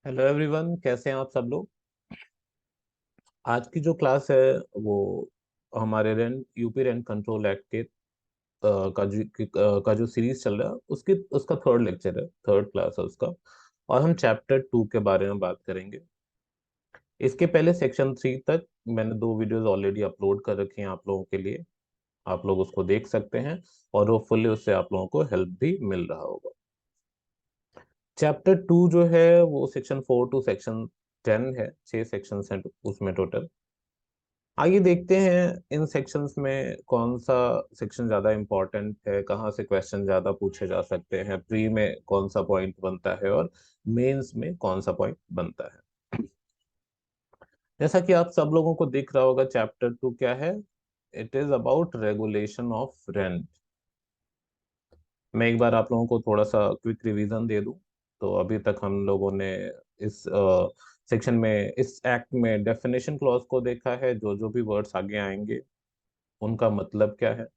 Hello everyone, कैसे हैं आप सब लोग। आज की जो क्लास है वो हमारे rent UP rent control act के का जो सीरीज चल रहा है उसकी उसका थर्ड लेक्चर है, थर्ड क्लास है उसका। और हम चैप्टर 2 के बारे में बात करेंगे। इसके पहले सेक्शन 3 तक मैंने दो वीडियोस ऑलरेडी अपलोड कर रखी हैं आप लोगों के लिए। आप लोग उसको देख सकते हैं और वो फुल्ली उससे आप लोगों को हेल्प भी मिल रहा होगा। चैप्टर 2 जो है वो सेक्शन 4 टू सेक्शन 10 है, 6 सेक्शन हैं उसमें टोटल। आइए देखते हैं इन सेक्शंस में कौन सा सेक्शन ज्यादा इम्पोर्टेंट है, कहाँ से क्वेश्चन ज्यादा पूछे जा सकते हैं, प्री में कौन सा पॉइंट बनता है और मेंस में कौन सा पॉइंट बनता है। जैसा कि आप सब लोगों को दिख रहा होगा, चैप्टर 2 क्या है। It is about regulation of rent. मैं एक बार आप लोगों को थोड़ा सा क्विक रिवीजन दे दूं। तो अभी तक हम लोगों ने इस सेक्शन में, इस एक्ट में डेफिनेशन क्लॉज को देखा है, जो जो भी वर्ड्स आगे आएंगे उनका मतलब क्या है।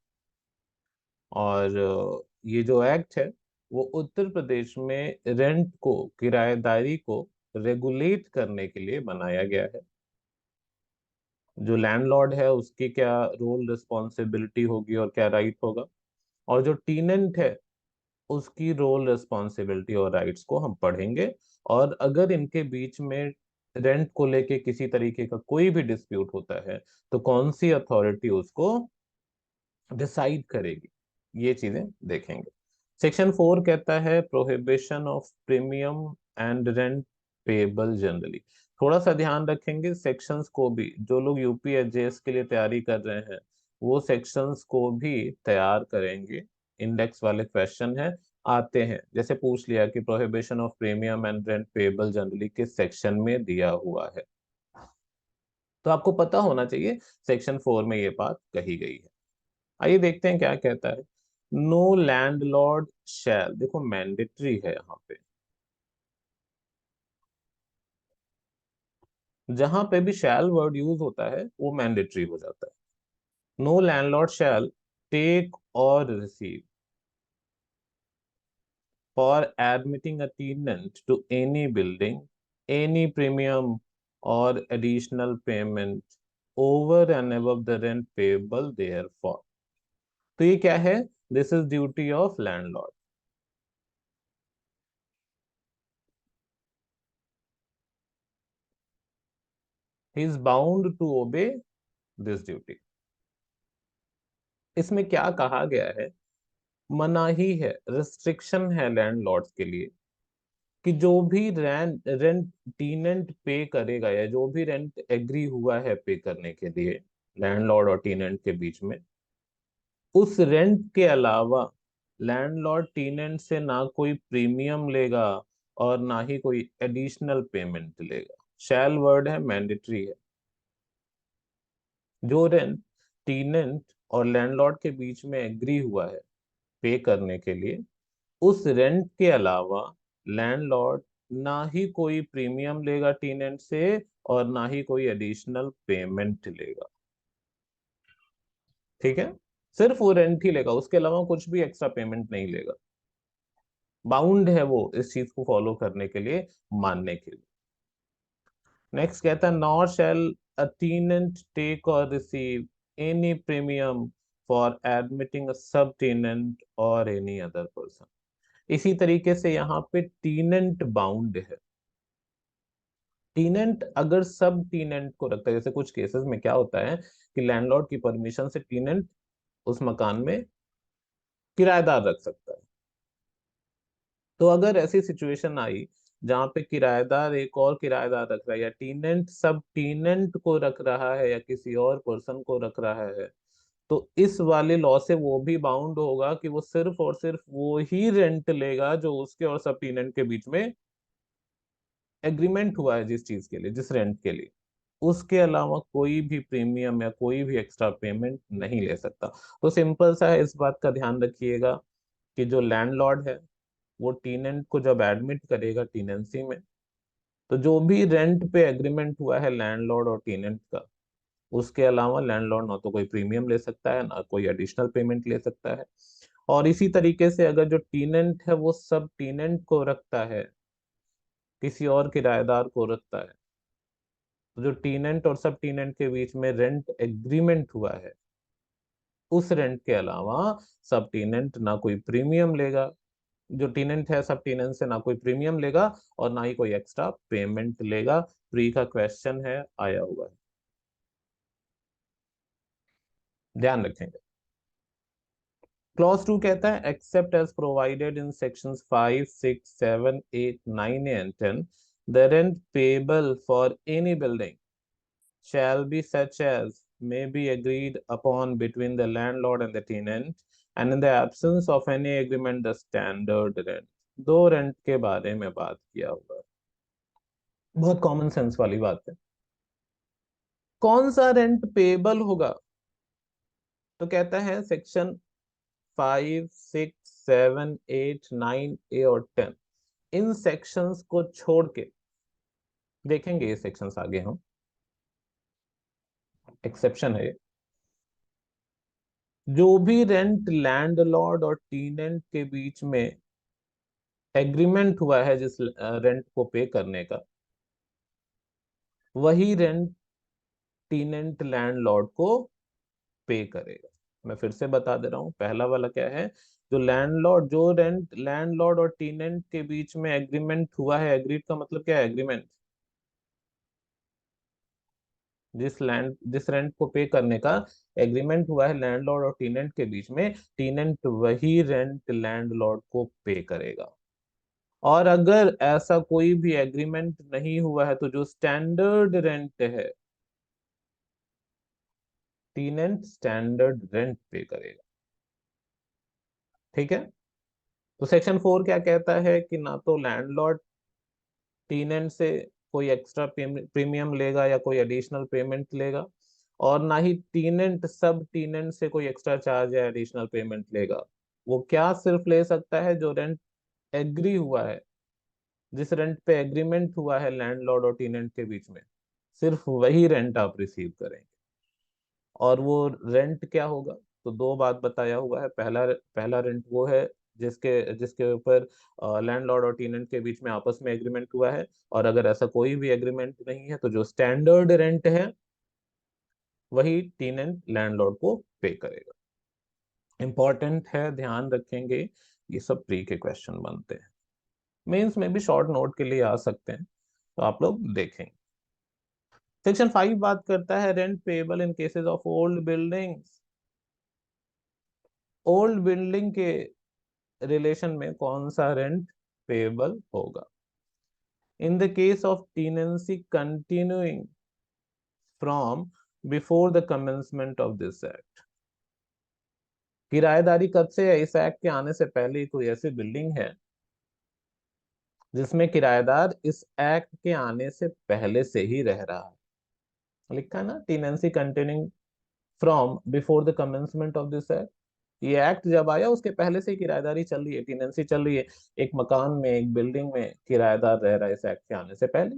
और ये जो एक्ट है वो उत्तर प्रदेश में रेंट को, किराएदारी को रेगुलेट करने के लिए बनाया गया है। जो लैंडलॉर्ड है उसकी क्या रोल रिस्पॉन्सिबिलिटी होगी और क्या राइट होगा, और जो टीनेंट है उसकी रोल रिस्पॉन्सिबिलिटी और राइट्स को हम पढ़ेंगे। और अगर इनके बीच में रेंट को लेके किसी तरीके का कोई भी डिस्प्यूट होता है तो कौन सी अथॉरिटी उसको डिसाइड करेगी, ये चीजें देखेंगे। सेक्शन 4 कहता है prohibition of premium and rent payable generally. थोड़ा सा ध्यान रखेंगे सेक्शंस को भी, जो लोग यूपीएसजेएस के लिए तैयारी कर रहे हैं वो सेक्शंस को भी तैयार करेंगे। इंडेक्स वाले क्वेश्चन है, आते हैं, जैसे पूछ लिया कि prohibition of premium and rent payable generally किस सेक्शन में दिया हुआ है, तो आपको पता होना चाहिए सेक्शन 4 में ये बात कही गई है। आइए देखते हैं क्या कहता है। नो लैंडलॉर्ड शैल, देखो मैंडेटरी है यहाँ पे, जहां पे भी शैल वर्ड यूज होता है वो मैंडेटरी हो जाता है। No landlord shall take or receive for admitting a tenant to any building any premium or additional payment over and above the rent payable therefor. तो ये क्या है, this is duty of landlord. He is bound to obey this duty. इसमें क्या कहा गया है, मनाही है, रिस्ट्रिक्शन है लैंडलॉर्ड्स के लिए कि जो भी रेंट रेंट टीनेंट पे करेगा या जो भी रेंट एग्री हुआ है पे करने के लिए लैंडलॉर्ड और टीनेंट के बीच में, उस रेंट के अलावा लैंडलॉर्ड टीनेंट से ना कोई प्रीमियम लेगा और ना ही कोई एडिशनल पेमेंट लेगा। शैल वर्ड है, मैंडेटरी है। जो रेंट टीनेंट और लैंडलॉर्ड के बीच में एग्री हुआ है पे करने के लिए, उस रेंट के अलावा लैंडलॉर्ड ना ही कोई प्रीमियम लेगा टीनेंट से और ना ही कोई एडिशनल पेमेंट लेगा। ठीक है, सिर्फ वो रेंट ही लेगा, उसके अलावा कुछ भी एक्स्ट्रा पेमेंट नहीं लेगा। बाउंड है वो इस चीज को फॉलो करने के लिए, मानने के लिए। नेक्स्ट कहता है nor shall a tenant take or receive any premium for admitting a sub tenant और एनी अदर पर्सन। इसी तरीके से यहाँ पे टीनेंट बाउंड है। टीनेंट अगर सब टीनेंट को रखता है, जैसे कुछ केसेस में क्या होता है कि लैंडलॉर्ड की परमिशन से टीनेंट उस मकान में किराएदार रख सकता है। तो अगर ऐसी सिचुएशन आई जहाँ पे किराएदार एक और किराएदार रख रहा है या टीनेंट सब टीनेंट को रख रहा है या किसी और पर्सन को रख रहा है, तो इस वाले लॉ से वो भी बाउंड होगा कि वो सिर्फ और सिर्फ वो ही रेंट लेगा जो उसके और सब टीनेंट के बीच में एग्रीमेंट हुआ है, जिस चीज के लिए, जिस रेंट के लिए। उसके अलावा कोई भी प्रीमियम या कोई भी एक्स्ट्रा पेमेंट नहीं ले सकता। तो सिंपल सा है, इस बात का ध्यान रखिएगा कि जो लैंडलॉर्ड है वो टीनेंट को जब एडमिट करेगा टीनेंसी में, तो जो भी रेंट पे एग्रीमेंट हुआ है लैंडलॉर्ड और टीनेंट का, उसके अलावा लैंडलॉर्ड ना तो कोई प्रीमियम ले सकता है ना कोई एडिशनल पेमेंट ले सकता है। और इसी तरीके से अगर जो टीनेंट है वो सब टीनेंट को रखता है, किसी और किराएदार को रखता है, तो जो टीनेंट और सब टीनेंट के बीच में रेंट एग्रीमेंट हुआ है, उस रेंट के अलावा सब टीनेंट ना कोई प्रीमियम लेगा, जो टीनेंट है सब टीनेंट से ना कोई प्रीमियम लेगा और ना ही कोई एक्स्ट्रा पेमेंट लेगा। प्री का क्वेश्चन है, आया हुआ है, ध्यान रखेंगे। क्लॉज 2 कहता है except as provided in sections 5, 6, 7, 8, 9 and 10 the rent payable for any building shall be such as may be agreed upon between the landlord and the tenant, and in the absence of any agreement the standard rent। दो rent के बारे में बात किया हुआ है, बहुत common sense वाली बात है। कौन सा रेंट पेबल होगा, तो कहता है सेक्शन 5, 6, 7, 8, 9, ए और 10, इन सेक्शंस को छोड़ के, देखेंगे ये सेक्शंस आगे हम, एक्सेप्शन है, जो भी रेंट लैंडलॉर्ड और टीनेंट के बीच में एग्रीमेंट हुआ है जिस रेंट को पे करने का, वही रेंट टीनेंट लैंडलॉर्ड को पे करेगा। मैं फिर से बता दे रहा हूँ, पहला वाला क्या है, जो रेंट लैंडलॉर्ड और टीनेंट के बीच में एग्रीमेंट हुआ है, एग्रीड का मतलब क्या है, एग्रीमेंट, जिस रेंट को पे करने का एग्रीमेंट हुआ है लैंडलॉर्ड और टीनेंट के बीच में, टीनेंट वही रेंट लैंडलॉर्ड को पे करेगा। और अगर ऐसा कोई भी एग्रीमेंट नहीं हुआ है तो जो स्टैंडर्ड रेंट है, टीनेंट स्टैंडर्ड रेंट पे करेगा। ठीक है, तो सेक्शन 4 क्या कहता है कि ना तो लैंडलॉर्ड टीनेंट से कोई एक्स्ट्रा प्रीमियम लेगा या कोई एडिशनल पेमेंट लेगा, और ना ही टीनेंट सब टीनेंट से कोई एक्स्ट्रा चार्ज या एडिशनल पेमेंट लेगा। वो क्या सिर्फ ले सकता है, जो रेंट एग्री हुआ है, जिस रेंट पे एग्रीमेंट हुआ है लैंडलॉर्ड और टीनेंट के बीच में, सिर्फ वही रेंट आप रिसीव करेंगे। और वो रेंट क्या होगा, तो दो बात बताया हुआ है। पहला पहला रेंट वो है जिसके जिसके ऊपर लैंडलॉर्ड और टेनेंट के बीच में आपस में एग्रीमेंट हुआ है, और अगर ऐसा कोई भी एग्रीमेंट नहीं है तो जो स्टैंडर्ड रेंट है वही टेनेंट लैंडलॉर्ड को पे करेगा। इंपॉर्टेंट है, ध्यान रखेंगे, ये सब प्री के क्वेश्चन बनते हैं, मेंस में भी शॉर्ट नोट के लिए आ सकते हैं, तो आप लोग देखेंगे। सेक्शन 5 बात करता है rent payable in cases of old buildings. Old building के रिलेशन में कौन सा रेंट पेबल होगा, in the case of tenancy continuing from before the commencement of this act. किराएदारी कब से है, इस एक्ट के आने से पहले कोई ऐसी बिल्डिंग है जिसमें किराएदार इस एक्ट के आने से पहले से ही रह रहा है, लिखा है ना, tenancy continuing from before the commencement of this act. ये एक्ट जब आया उसके पहले से ही किराएदारी चल रही है, टेनेंसी चल रही है, एक मकान में, एक बिल्डिंग में किराएदार रह रहा है इस एक्ट के आने से पहले।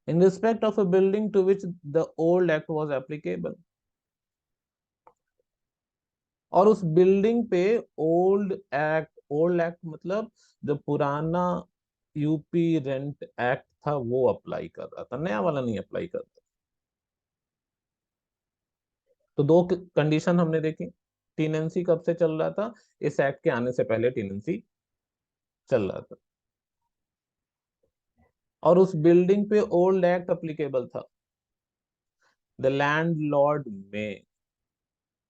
In respect of a building to which the old act was applicable, और उस बिल्डिंग पे ओल्ड एक्ट मतलब जो पुराना यूपी रेंट एक्ट था वो अप्लाई कर रहा था, नया वाला नहीं अप्लाई करता। तो दो कंडीशन हमने देखी, टीनेंसी कब से चल रहा था, इस एक्ट के आने से पहले टीनेंसी चल रहा था, और उस बिल्डिंग पे ओल्ड एक्ट अप्लीकेबल था। The landlord may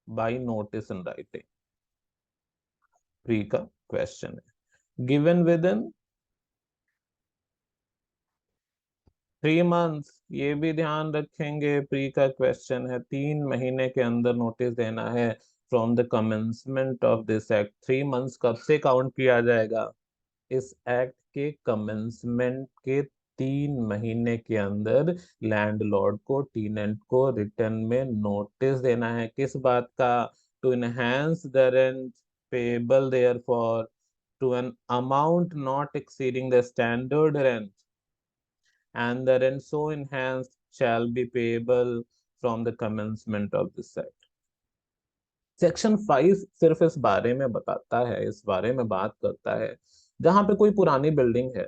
by notice in writing, प्री का क्वेश्चन है, गिवन विद इन 3 मंथ्स, ये भी ध्यान रखेंगे, प्री का क्वेश्चन है, 3 महीने के अंदर नोटिस देना है from the commencement of this act. 3 months कब से काउंट किया जाएगा, इस एक्ट के कमेंसमेंट के 3 महीने के अंदर लैंडलॉर्ड को टीनेंट को रिटर्न में नोटिस देना है, किस बात का, to enhance the rent payable therefor to an amount not exceeding the standard rent, and the rent so enhanced shall be payable from the commencement of this act। Section 5 सिर्फ इस बारे में बताता है, इस बारे में बात करता है जहां पे कोई पुरानी बिल्डिंग है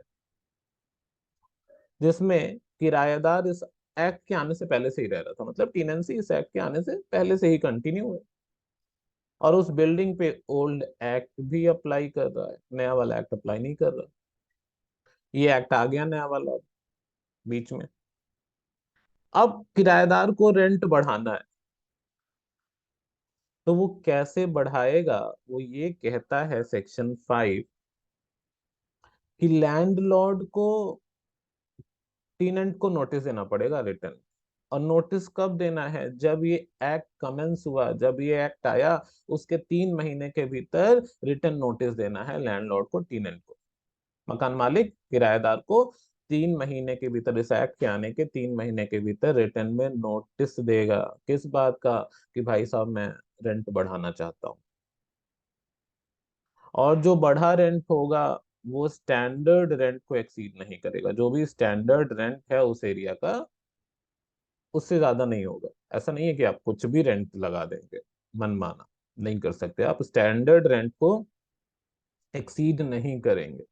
जिसमें किराएदार इस एक्ट के आने से पहले से ही रह रहा था, मतलब टेनेंसी इस एक्ट के आने से पहले से ही कंटिन्यू है, और उस बिल्डिंग पे ओल्ड एक्ट भी अप्लाई कर रहा है, नया वाला एक्ट अप्लाई नहीं कर रहा। ये एक्ट आ गया नया वाला बीच में। अब किराएदार को रेंट बढ़ाना है, तो वो कैसे बढ़ाएगा? वो ये कहता है सेक्शन 5 कि लैंडलॉर्ड को टेनेंट को नोटिस देना पड़ेगा रिटर्न। और नोटिस कब देना है? जब ये एक्ट कमेंस हुआ, जब ये एक्ट आया, उसके 3 महीने के भीतर रिटर्न नोटिस देना है लैंडलॉर्ड को टेनेंट को। मकान मालिक किराएदार को 3 महीने के भीतर, इस एक्ट के आने के 3 महीने के भीतर रिटर्न में नोटिस देगा। किस बात का? कि भाई साहब मैं रेंट बढ़ाना चाहता हूँ। और जो बढ़ा रेंट होगा वो स्टैंडर्ड रेंट को एक्सीड नहीं करेगा। जो भी स्टैंडर्ड रेंट है उस एरिया का, उससे ज्यादा नहीं होगा। ऐसा नहीं है कि आप कुछ भी रेंट लगा देंगे मनमाना, नहीं कर सकते। आप स्टैंडर्ड रेंट को एक्सीड नहीं करेंगे।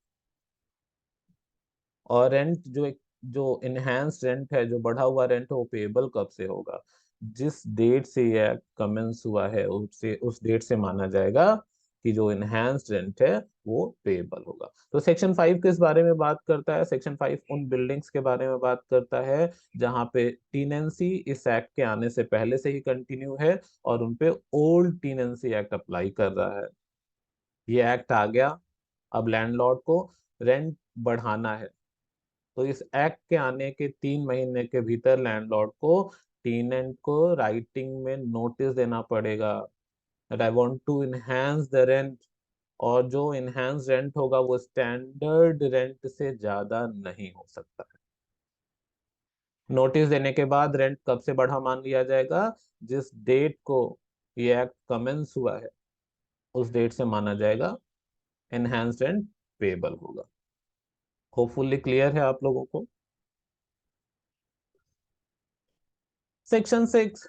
और रेंट जो एक जो इनहेंस रेंट है, जो बढ़ा हुआ रेंट है, वो पेएबल कब से होगा? जिस डेट से यह कमेंस हुआ है उससे, उस डेट से माना जाएगा कि जो इनहेंस्ड रेंट है वो पेएबल होगा। तो सेक्शन 5 किस बारे में बात करता है? सेक्शन 5 उन बिल्डिंग्स के बारे में बात करता है जहां पे टीनेंसी इस एक्ट के आने से पहले से ही कंटिन्यू है और उनपे ओल्ड टीनेंसी एक्ट अप्लाई कर रहा है। ये एक्ट आ गया, अब लैंडलॉर्ड को रेंट बढ़ाना है, तो इस एक्ट के आने के 3 महीने के भीतर लैंडलॉर्ड को टेनेंट को राइटिंग में नोटिस देना पड़ेगा that I want to enhance the rent. और जो इनहेंस रेंट होगा वो स्टैंडर्ड रेंट से ज्यादा नहीं हो सकता है। नोटिस देने के बाद रेंट कब से बढ़ा मान लिया जाएगा? जिस डेट को ये एक्ट कमेंस हुआ है उस डेट से माना जाएगा इनहेंस रेंट पेबल होगा। होपफुली क्लियर है आप लोगों को। Section 6,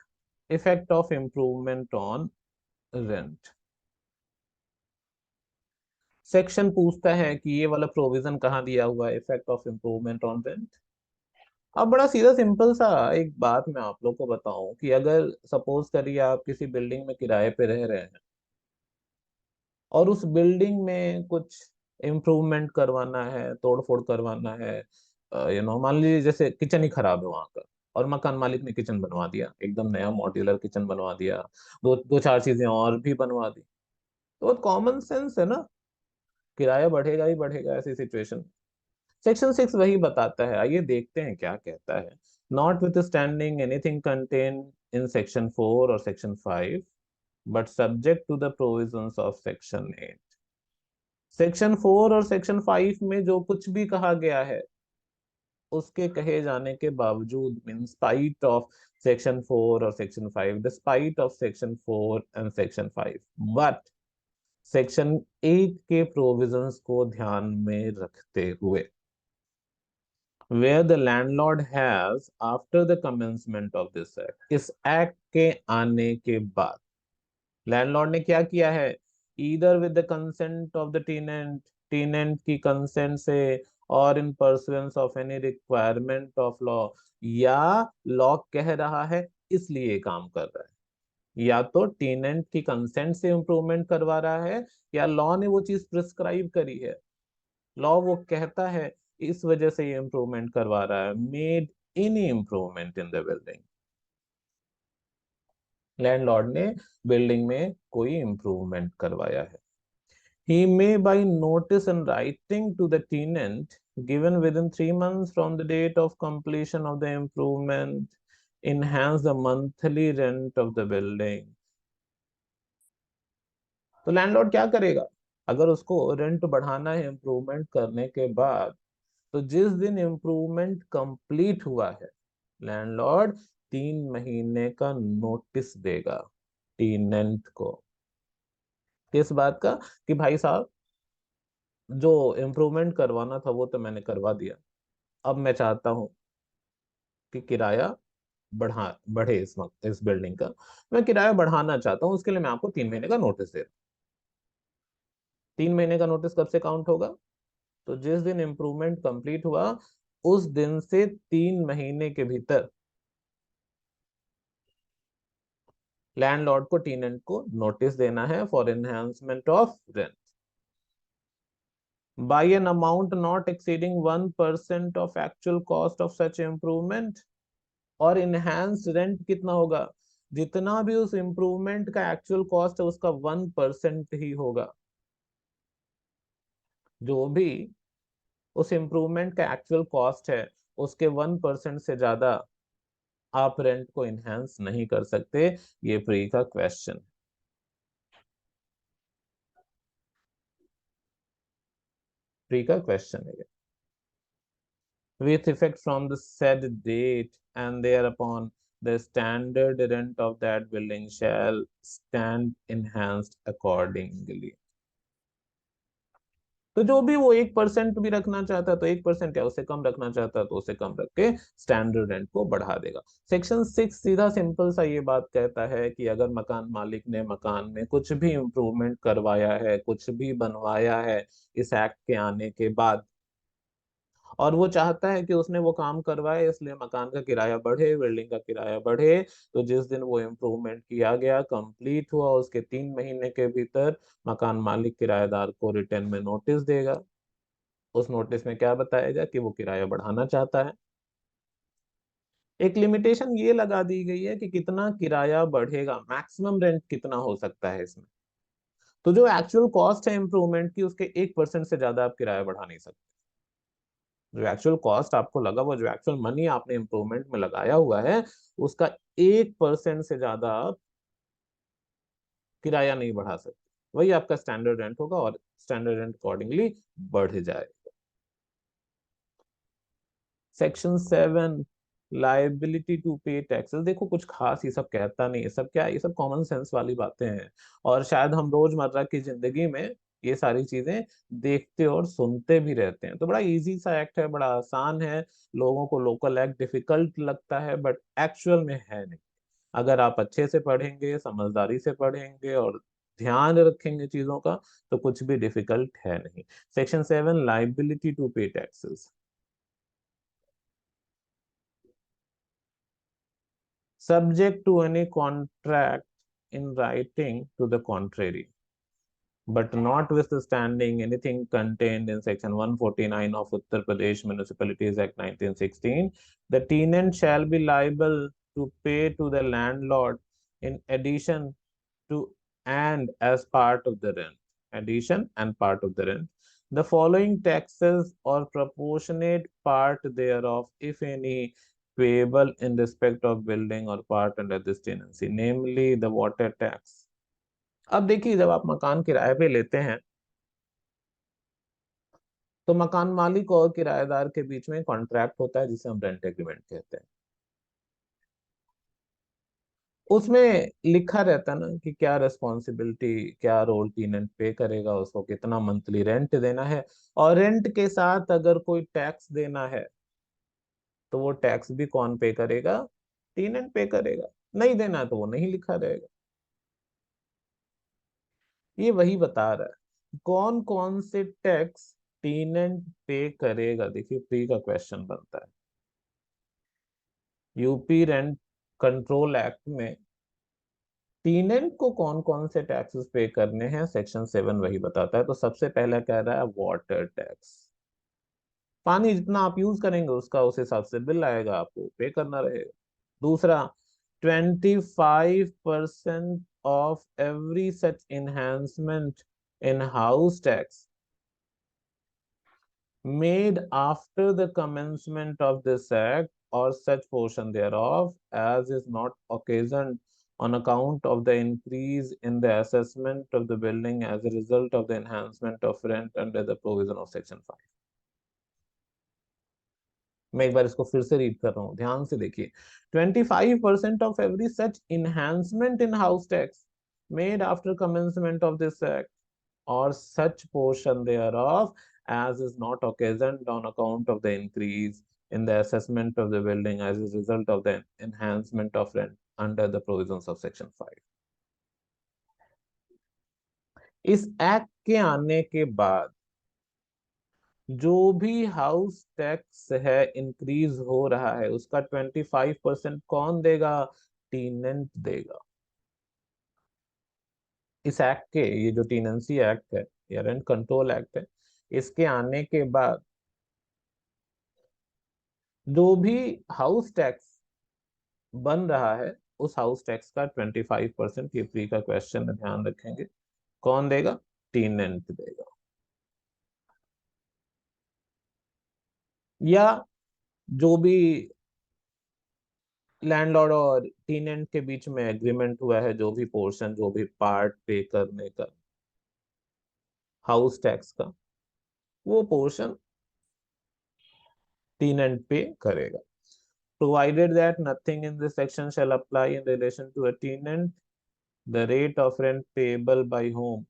effect of improvement on rent. Section पूछता है कि ये वाला प्रोविजन कहाँ दिया हुआ है, effect of improvement on rent. अब बड़ा सीधा सिंपल सा एक बात मैं आप लोग को बताऊं कि अगर सपोज करिए आप किसी बिल्डिंग में किराए पे रह रहे हैं और उस बिल्डिंग में कुछ इम्प्रूवमेंट करवाना है, तोड़ फोड़ करवाना है, मान लीजिए जैसे किचन ही खराब है वहां का, और मकान मालिक ने किचन बनवा दिया, एकदम नया मॉड्यूलर किचन बनवा दिया, दो दो चार चीजें और भी बनवा दी, तो बहुत कॉमन सेंस है ना, किराया बढ़ेगा ही बढ़ेगा ऐसी सिचुएशन। सेक्शन 6 वही बताता है। आइए देखते हैं क्या कहता है। Notwithstanding anything contain in section 4 और section 5 but subject to the provisions of section 8। Section 4 और सेक्शन 5 में जो कुछ भी कहा गया है उसके कहे जाने के बावजूद, मीन स्पाइट ऑफ सेक्शन 4 और section 5, despite of section 4 and section 5, but section 8 के प्रोविजंस को ध्यान में रखते हुए, where the landlord has after the commencement of this act, इस एक्ट के आने के बाद लैंडलॉर्ड ने क्या किया है? Either with the consent of the tenant, tenant की कंसेंट से, और in pursuance of any requirement of law, या लॉ कह रहा है इसलिए काम कर रहा है, या तो टेनेंट की कंसेंट से इम्प्रूवमेंट करवा रहा है, या लॉ ने वो चीज प्रिस्क्राइब करी है, लॉ वो कहता है इस वजह से ये इम्प्रूवमेंट करवा रहा है, made any improvement in the building. Landlord ने बिल्डिंग में कोई इम्प्रूवमेंट करवाया है, he may by notice and writing to the tenant given within 3 months from the date of completion of the improvement enhance the monthly rent of the building। तो landlord क्या करेगा? अगर उसको रेंट बढ़ाना है इम्प्रूवमेंट करने के बाद, तो जिस दिन इम्प्रूवमेंट कंप्लीट हुआ है लैंडलॉर्ड 3 महीने का नोटिस देगा टेनेंट को। किस बात का? कि भाई साहब जो इम्प्रूवमेंट करवाना था वो तो मैंने करवा दिया, अब मैं चाहता हूँ कि किराया बढ़े इस वक्त इस बिल्डिंग का, मैं किराया बढ़ाना चाहता हूँ, उसके लिए मैं आपको 3 महीने का नोटिस दे रहा हूँ। 3 महीने का नोटिस कब से काउंट होगा? तो जिस दिन इम्प्रूवमेंट कंप्लीट हुआ उस दिन से 3 महीने के भीतर लैंडलॉर्ड को टेनेंट को नोटिस देना है for enhancement of rent by an amount not exceeding 1% of actual cost of such improvement। और इनहेंस रेंट कितना होगा, जितना भी उस इम्प्रूवमेंट का एक्चुअल कॉस्ट है उसका 1% ही होगा। जो भी उस इम्प्रूवमेंट का एक्चुअल कॉस्ट है उसके 1% से ज्यादा आप रेंट को इनहेंस नहीं कर सकते। ये प्री का क्वेश्चन, प्री का क्वेश्चन है। With effect from the said date and thereupon the standard rent of that building shall stand enhanced accordingly। तो जो भी वो 1% भी रखना चाहता है तो 1% या उससे कम रखना चाहता है तो उससे कम रख के स्टैंडर्ड रेंट को बढ़ा देगा। सेक्शन 6 सीधा सिंपल सा ये बात कहता है कि अगर मकान मालिक ने मकान में कुछ भी इम्प्रूवमेंट करवाया है, कुछ भी बनवाया है इस एक्ट के आने के बाद, और वो चाहता है कि उसने वो काम करवाए इसलिए मकान का किराया बढ़े, बिल्डिंग का किराया बढ़े, तो जिस दिन वो इम्प्रूवमेंट किया गया, कंप्लीट हुआ, उसके 3 महीने के भीतर मकान मालिक किराएदार को रिटर्न में नोटिस देगा। उस नोटिस में क्या बताएगा कि वो किराया बढ़ाना चाहता है। एक लिमिटेशन ये लगा दी गई है कि कितना किराया बढ़ेगा, मैक्सिमम रेंट कितना हो सकता है इसमें। तो जो एक्चुअल कॉस्ट है इम्प्रूवमेंट की उसके 1% से ज्यादा आप किराया बढ़ा नहीं सकते। जो एक्चुअल कॉस्ट आपको लगा, वो जो एक्चुअल मनी आपने इम्प्रूवमेंट में लगाया हुआ है उसका 1% से ज्यादा आप किराया नहीं बढ़ा सकते। वही आपका स्टैंडर्ड रेंट होगा और स्टैंडर्ड रेंट अकॉर्डिंगली बढ़ जाएगा। सेक्शन 7 लाइबिलिटी टू पे टैक्सेस। देखो कुछ खास ये सब कहता नहीं, ये सब क्या, ये सब कॉमन सेंस वाली बातें हैं और शायद हम रोजमर्रा की जिंदगी में ये सारी चीजें देखते और सुनते भी रहते हैं। तो बड़ा इजी सा एक्ट है, बड़ा आसान है। लोगों को लोकल एक्ट डिफिकल्ट लगता है बट एक्चुअल में है नहीं। अगर आप अच्छे से पढ़ेंगे, समझदारी से पढ़ेंगे और ध्यान रखेंगे चीजों का तो कुछ भी डिफिकल्ट है नहीं। सेक्शन 7 लाइबिलिटी टू पे taxes. Subject to any contract in writing to the contrary, but notwithstanding anything contained in Section 149 of Uttar Pradesh Municipalities Act 1916, the tenant shall be liable to pay to the landlord in addition to and as part of the rent, addition and part of the rent, the following taxes or proportionate part thereof, if any, payable in respect of building or part under this tenancy, namely the water tax। अब देखिए, जब आप मकान किराए पे लेते हैं तो मकान मालिक और किराएदार के बीच में कॉन्ट्रैक्ट होता है जिसे हम रेंट एग्रीमेंट कहते हैं। उसमें लिखा रहता है ना कि क्या रेस्पॉन्सिबिलिटी, क्या रोल टेनेंट पे करेगा, उसको कितना मंथली रेंट देना है, और रेंट के साथ अगर कोई टैक्स देना है तो वो टैक्स भी कौन पे करेगा, टेनेंट पे करेगा। नहीं देना है तो वो नहीं लिखा रहेगा। ये वही बता रहा है कौन कौन से टैक्स टेनेंट पे करेगा। देखिए प्री का क्वेश्चन बनता है, यूपी रेंट कंट्रोल एक्ट में टेनेंट को कौन कौन से टैक्सेस पे करने हैं, सेक्शन 7 वही बताता है। तो सबसे पहले कह रहा है वाटर टैक्स। पानी जितना आप यूज करेंगे उसका उस हिसाब से बिल आएगा, आपको पे करना रहेगा। दूसरा, 25% of every such enhancement in house tax made after the commencement of this act or such portion thereof as is not occasioned on account of the increase in the assessment of the building as a result of the enhancement of rent under the provision of section 5। मैं एक बार इसको फिर से read कर रहा हूँ, ध्यान से देखिए। 25% of every such enhancement in house tax made after commencement of this act or such portion thereof as is not occasioned on account of the increase in the assessment of the building as a result of the enhancement of rent under the provisions of section 5। इस act के आने के बाद जो भी house tax है increase हो रहा है उसका 25% कौन देगा? टीनेंट देगा। इस एक्ट के, ये जो टीनेंसी एक्ट है या रेंट कंट्रोल एक्ट है, इसके आने के बाद जो भी हाउस टैक्स बन रहा है उस हाउस टैक्स का 25%, ये प्री का क्वेश्चन है, ध्यान रखेंगे, कौन देगा? टीनेंट देगा। या जो भी लैंडलॉर्ड और टीनेंट के बीच में एग्रीमेंट हुआ है, जो भी पोर्शन, जो भी पार्ट पे करने का हाउस टैक्स का, वो पोर्शन टीनेंट पे करेगा। Provided that nothing in this section shall apply in relation to a tenant, the rate of rent payable by whom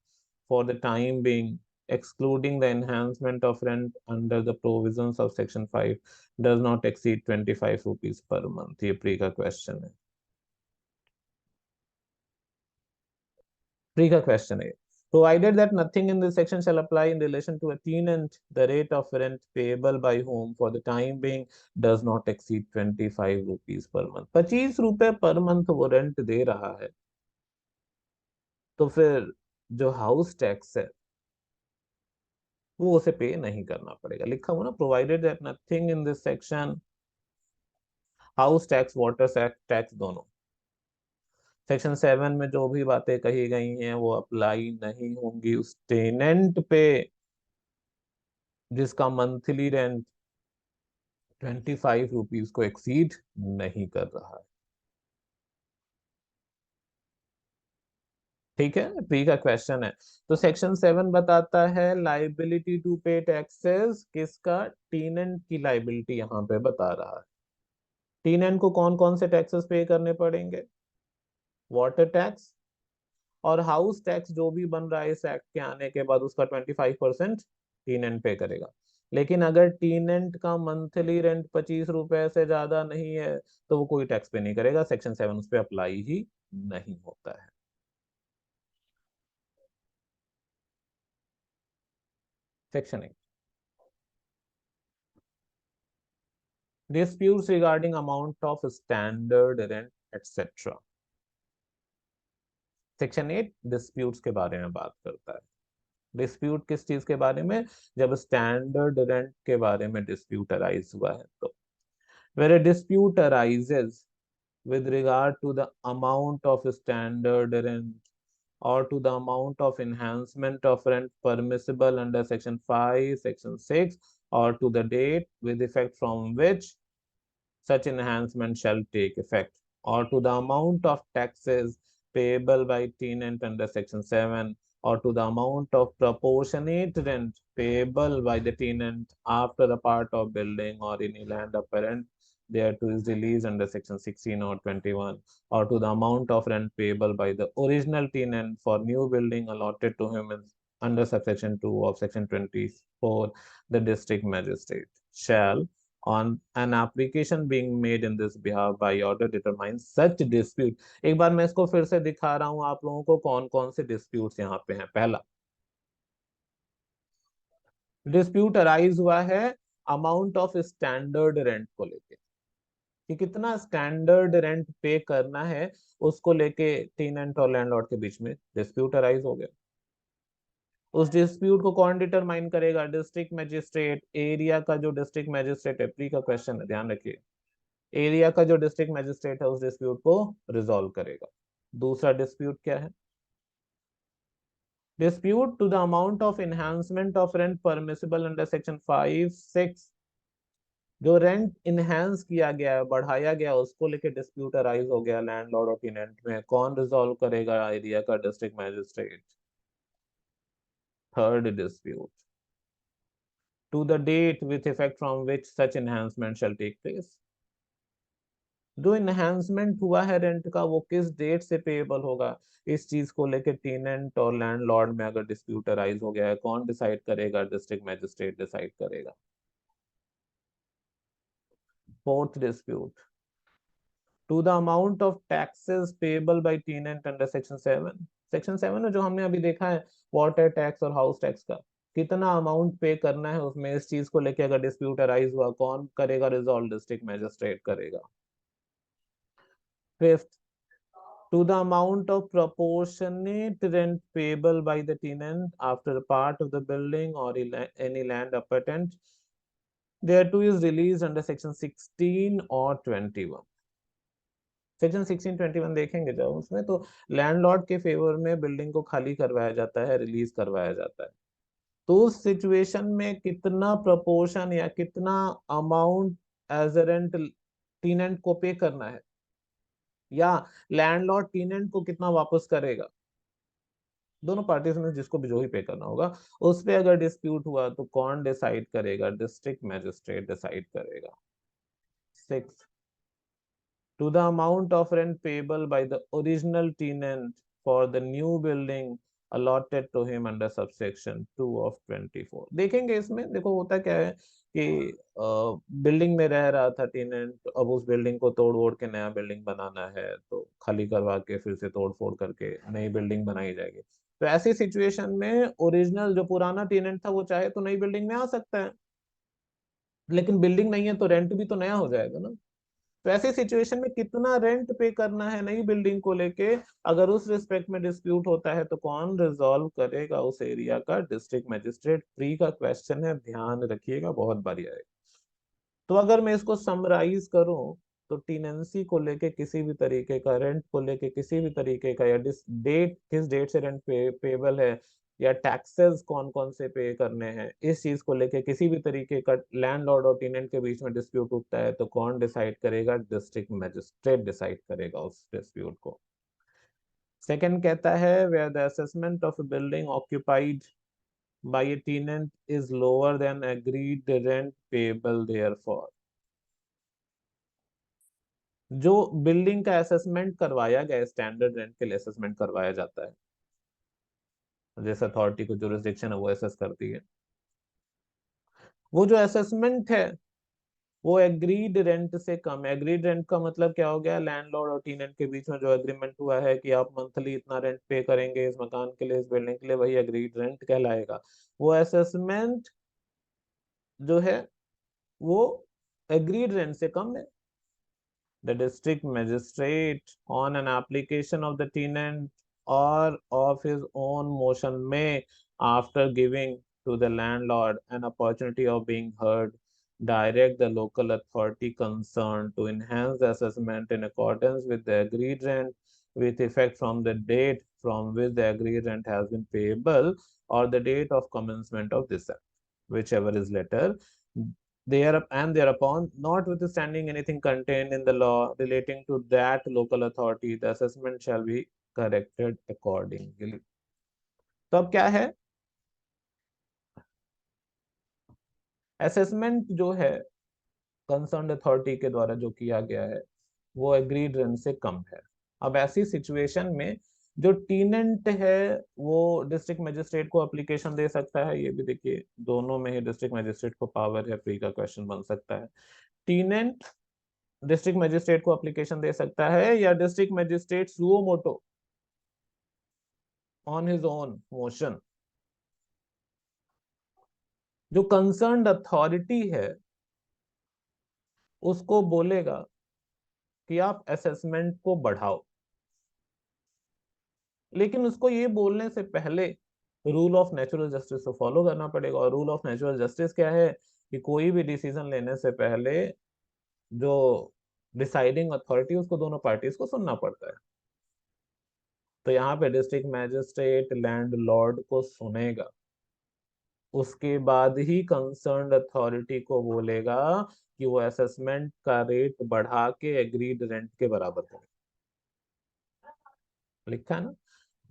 for the time being, excluding the enhancement of rent under the provisions of section 5, does not exceed 25 rupees per month। ये pre का question है। Pre का question है, provided that nothing in this section shall apply in relation to a tenant, the rate of rent payable by whom for the time being does not exceed 25 rupees per month। 25 रुपए per month वो rent दे रहा है, तो फिर जो house tax है वो उसे पे नहीं करना पड़ेगा। लिखा हुआ ना, provided that nothing in this section, house tax, water tax दोनों, सेक्शन 7 में जो भी बातें कही गई हैं वो अप्लाई नहीं होंगी उस टेनेंट पे जिसका मंथली रेंट 25 रुपीज को एक्सीड नहीं कर रहा है। ठीक है, प्री का क्वेश्चन है। तो सेक्शन 7 बताता है लाइबिलिटी टू पे टैक्सेस किसका? टीनेंट की लाइबिलिटी यहाँ पे बता रहा है। टीनेंट को कौन कौन से टैक्सेस पे करने पड़ेंगे? वाटर टैक्स और हाउस टैक्स जो भी बन रहा है इस एक्ट के आने के बाद उसका 25% टीनेंट पे करेगा। लेकिन अगर टीनेंट का मंथली रेंट 25 रुपए से ज्यादा नहीं है तो वो कोई टैक्स पे नहीं करेगा, सेक्शन 7 उस पर अप्लाई ही नहीं होता है। Section 8, disputes regarding amount of standard rent etc। Section 8 disputes के बारे में बात करता है। डिस्प्यूट किस चीज के बारे में? जब स्टैंडर्ड रेंट के बारे में डिस्प्यूट अराइज हुआ है तो। where a dispute arises with regard to the amount of standard rent or to the amount of enhancement of rent permissible under section 5, section 6, or to the date with effect from which such enhancement shall take effect, or to the amount of taxes payable by tenant under section 7, or to the amount of proportionate rent payable by the tenant after a part of building or any land apparent thereto is released under section 16 or 21, or to the amount of rent payable by the original tenant for new building allotted to him under subsection 2 of section 24, the district magistrate shall, on an application being made in this behalf by order, determine such dispute। एक बार मैं इसको फिर से दिखा रहा हूं आप लोगों को कौन कौन से डिस्प्यूट्स यहाँ पे हैं। पहला डिस्प्यूट अराइज हुआ है अमाउंट ऑफ स्टैंडर्ड रेंट को लेके, कि कितना स्टैंडर्ड रेंट पे करना है, उसको लेके टेनेंट और लैंडलॉर्ड के बीच में डिस्प्यूट अराइज हो गया। उस डिस्प्यूट को कौन डिटरमाइन करेगा? District magistrate. एरिया का जो डिस्ट्रिक्ट मजिस्ट्रेट है, प्री का क्वेश्चन है, ध्यान रखिए, एरिया का जो डिस्ट्रिक्ट मजिस्ट्रेट है उस डिस्प्यूट को रिजॉल्व करेगा। दूसरा डिस्प्यूट क्या है? Dispute to the amount of enhancement of rent permissible under section 5, 6, जो रेंट इनहेंस किया गया है, बढ़ाया गया, उसको लेके डिस्प्यूट अराइज हो गया लैंडलॉर्ड और टेनेंट में, कौन रिजॉल्व करेगा? एरिया का district magistrate. Third dispute to the date with effect from which such enhancement shall take place, जो इनहेंसमेंट हुआ है रेंट का वो किस डेट से पेएबल होगा, इस चीज को लेके टेनेंट और लैंडलॉर्ड में अगर डिस्प्यूट अराइज हो गया है, कौन डिसाइड करेगा? डिस्ट्रिक्ट मैजिस्ट्रेट डिसाइड करेगा। Fourth dispute to the amount of taxes payable by tenant under section 7। Section 7 में जो हमने अभी देखा है वाटर टैक्स और हाउस टैक्स का, कितना अमाउंट पे करना है उसमें, इस चीज को लेके अगर डिस्प्यूट अराइज हुआ, कौन करेगा रिजॉल्व? डिस्ट्रिक्ट मैजिस्ट्रेट करेगा। Fifth, to the amount of proportionate rent payable by the tenant after part of the building or any land appurtenant thereto is released under section 16 or 21। Section 16 21 देखेंगे जब, उसमें तो landlord के favour में building को खाली करवाया जाता है, रिलीज करवाया जाता है। तो उस सिचुएशन में कितना प्रोपोर्शन या कितना amount as a rent tenant को पे करना है, या लैंडलॉर्ड टीनेंट को कितना वापस करेगा, दोनों पार्टीज में जिसको भी जो ही पे करना होगा, उस पे अगर डिस्प्यूट हुआ तो कौन डिसाइड करेगा? डिस्ट्रिक्ट मैजिस्ट्रेट डिसाइड करेगा। Six, to the amount of rent payable by the original tenant for the new building allotted to him under subsection 2 of 24। देखेंगे इसमें, देखो होता क्या है कि बिल्डिंग में रह रहा था टेनेंट, अब उस बिल्डिंग को तोड़ वोड़ के नया बिल्डिंग बनाना है, तो खाली करवा के फिर से तोड़ फोड़ करके नई बिल्डिंग बनाई जाएगी। तो ऐसी सिचुएशन में ओरिजिनल जो पुराना टेनेंट था वो चाहे तो नई बिल्डिंग में आ सकता है, लेकिन बिल्डिंग नहीं है तो रेंट भी तो नया हो जाएगा ना। तो ऐसे सिचुएशन में कितना रेंट पे करना है नई बिल्डिंग को लेके, अगर उस रिस्पेक्ट में डिस्प्यूट होता है तो कौन रिजॉल्व करेगा? उस एरिया का डिस्ट्रिक्ट मैजिस्ट्रेट। फ्री का क्वेश्चन है, ध्यान रखिएगा, बहुत बढ़िया है। तो अगर मैं इसको समराइज करूं तो टेनेंसी को लेके किसी भी तरीके का, रेंट को लेके किसी भी तरीके का, या डेट किस डेट से रेंट पेबल है, या टैक्सेस कौन कौन से पे करने हैं, इस चीज को लेके किसी भी तरीके का लैंडलॉर्ड और टेनेंट के बीच में डिस्प्यूट उठता है तो कौन डिसाइड करेगा? डिस्ट्रिक्ट मैजिस्ट्रेट डिसाइड करेगा उस डिस्प्यूट को। सेकंड कहता है where the assessment of a building occupied by a tenant is lower than agreed rent payable therefore। जो बिल्डिंग का असेसमेंट करवाया गया, स्टैंडर्ड रेंट के लिए असेसमेंट करवाया जाता है, जैसे अथॉरिटी को जुरिस्डिक्शन है वो असेस करती है, वो जो असेसमेंट है वो एग्रीड रेंट से कम है। एग्रीड रेंट का मतलब क्या हो गया? लैंडलॉर्ड और टेनेंट के बीच में जो एग्रीमेंट हुआ है कि आप मंथली इतना रेंट पे करेंगे इस मकान के लिए, इस बिल्डिंग के लिए, वही एग्रीड रेंट कहलाएगा। वो असेसमेंट जो है वो एग्रीड रेंट से कम है। The district magistrate, on an application of the tenant or of his own motion, may, after giving to the landlord an opportunity of being heard, direct the local authority concerned to enhance the assessment in accordance with the agreed rent, with effect from the date from which the agreed rent has been payable or the date of commencement of this act, whichever is later. Thereupon, notwithstanding anything contained in the law relating to that local authority, the assessment shall be corrected accordingly। तो अब क्या है? Assessment जो है concern authority के द्वारा जो किया गया है वो एग्रीड रेंट से कम है। अब ऐसी सिचुएशन में जो टीनेंट है वो डिस्ट्रिक्ट मैजिस्ट्रेट को एप्लीकेशन दे सकता है। ये भी देखिए, दोनों में ही डिस्ट्रिक्ट मैजिस्ट्रेट को पावर है, फ्री का क्वेश्चन बन सकता है। टीनेंट डिस्ट्रिक्ट मैजिस्ट्रेट को एप्लीकेशन दे सकता है, या district magistrate suo motu on his own motion, जो कंसर्न्ड अथॉरिटी है उसको बोलेगा कि आप असेसमेंट को बढ़ाओ। लेकिन उसको ये बोलने से पहले रूल ऑफ नेचुरल जस्टिस को फॉलो करना पड़ेगा। और रूल ऑफ नेचुरल जस्टिस क्या है कि कोई भी डिसीजन लेने से पहले जो डिसाइडिंग अथॉरिटी उसको दोनों पार्टीज को सुनना पड़ता है। तो यहाँ पे डिस्ट्रिक्ट मैजिस्ट्रेट लैंडलॉर्ड को सुनेगा, उसके बाद ही कंसर्न्ड अथॉरिटी को बोलेगा कि वो असेसमेंट का रेट बढ़ा के एग्रीड रेंट के बराबर करे। लिखा है ना?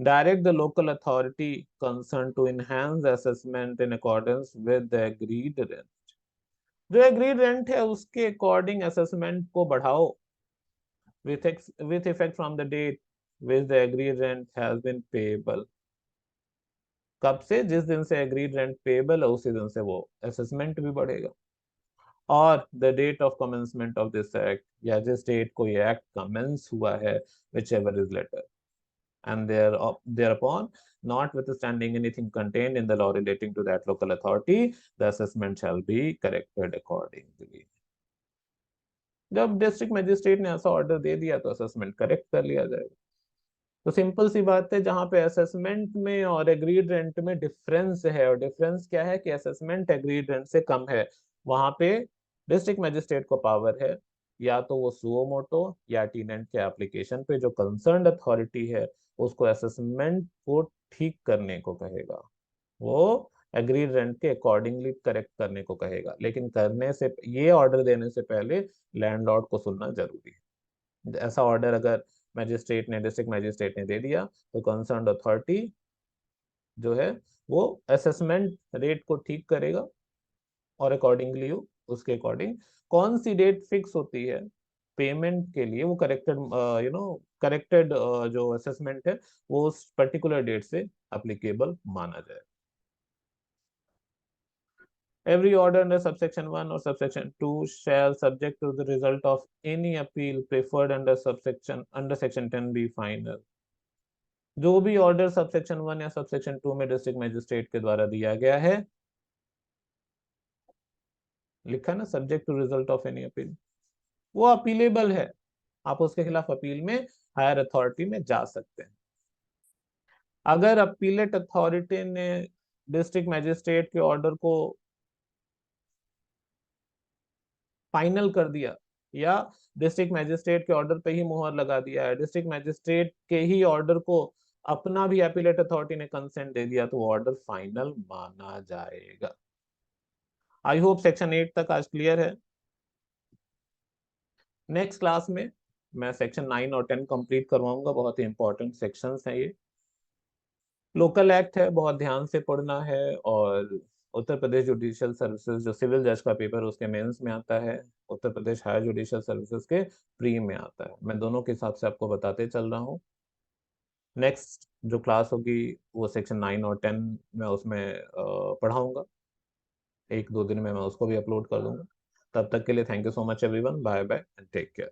Direct the local authority concern to enhance assessment in accordance with the agreed rent. जो एग्रीड रेंट है उसके अकॉर्डिंग असेसमेंट को बढ़ाओ with effect from the date which the agreed rent has been payable। कब से? जिस दिन से एग्रीड रेंट पेबल है उसी दिन से वो असेसमेंट भी बढ़ेगा। और the date of commencement of this act, या जिस डेट को ये एक्ट कमेंस हुआ है, whichever is later, and thereupon notwithstanding anything contained in the law relating to that local authority, the assessment shall be corrected accordingly. जब district magistrate ने ऐसा order दे दिया तो असेसमेंट करेक्ट कर लिया जाएगा। तो सिंपल सी बात है, जहां पे असेसमेंट में और एग्रीड रेंट में डिफरेंस है, और डिफरेंस क्या है कि असेसमेंट एग्रीड रेंट से कम है, वहां पे डिस्ट्रिक्ट मजिस्ट्रेट को पावर है, या तो वो सुओ मोटो या टीनेंट के एप्लीकेशन पे जो कंसर्न्ड अथॉरिटी है उसको असेसमेंट को ठीक करने को कहेगा, वो एग्रीड रेंट के अकॉर्डिंगली करेक्ट करने को कहेगा। लेकिन करने से, ये ऑर्डर देने से पहले लैंडलॉर्ड को सुनना जरूरी है। ऐसा ऑर्डर अगर मैजिस्ट्रेट ने, डिस्ट्रिक्ट मैजिस्ट्रेट ने दे दिया तो कंसर्न्ड अथॉरिटी जो है वो असेसमेंट रेट को ठीक करेगा, और अकॉर्डिंगली उसके अकॉर्डिंग कौन सी डेट फिक्स होती है पेमेंट के लिए, वो करेक्टेड करेक्टेड जो असेसमेंट है वो उस पर्टिकुलर डेट से अप्लीकेबल माना जाए। Every order under subsection 1 or subsection 2 shall, subject to the result of any appeal preferred under section 10 be final. जो भी ऑर्डर सबसेक्शन 1 या सबसेक्शन 2 में डिस्ट्रिक्ट मजिस्ट्रेट के द्वारा दिया गया है, लिखा ना, subject to result of any appeal, वो अपीलेबल है, आप उसके खिलाफ अपील में हायर अथॉरिटी में जा सकते हैं। अगर अपीलेट अथॉरिटी ने डिस्ट्रिक्ट मजिस्ट्रेट के ऑर्डर को फाइनल कर दिया, या डिस्ट्रिक्ट मैजिस्ट्रेट के ऑर्डर पे ही मुहर लगा दिया है, डिस्ट्रिक्ट मैजिस्ट्रेट के ही ऑर्डर को अपना भी अपीलेट अथॉरिटी ने कंसेंट दे दिया, तो वो ऑर्डर फाइनल माना जाएगा। आई होप सेक्शन 8 तक आज क्लियर है। नेक्स्ट क्लास में मैं सेक्शन 9 और 10 कंप्लीट करवाऊंगा, बहुत ही इंपॉर्टेंट सेक्शंस हैं ये। लोकल एक्ट है, बहुत ध्यान से पढ़ना है, और उत्तर प्रदेश जुडिशियल सर्विसेज जो सिविल जज का पेपर उसके मेंस में आता है, Uttar Pradesh higher judicial services के प्री में आता है। मैं दोनों के हिसाब से आपको बताते चल रहा हूँ। नेक्स्ट जो क्लास होगी वो सेक्शन 9 और 10 में उसमें पढ़ाऊंगा, 1-2 दिन में मैं उसको भी अपलोड कर दूंगा। तब तक के लिए thank you so much everyone, bye bye and take care.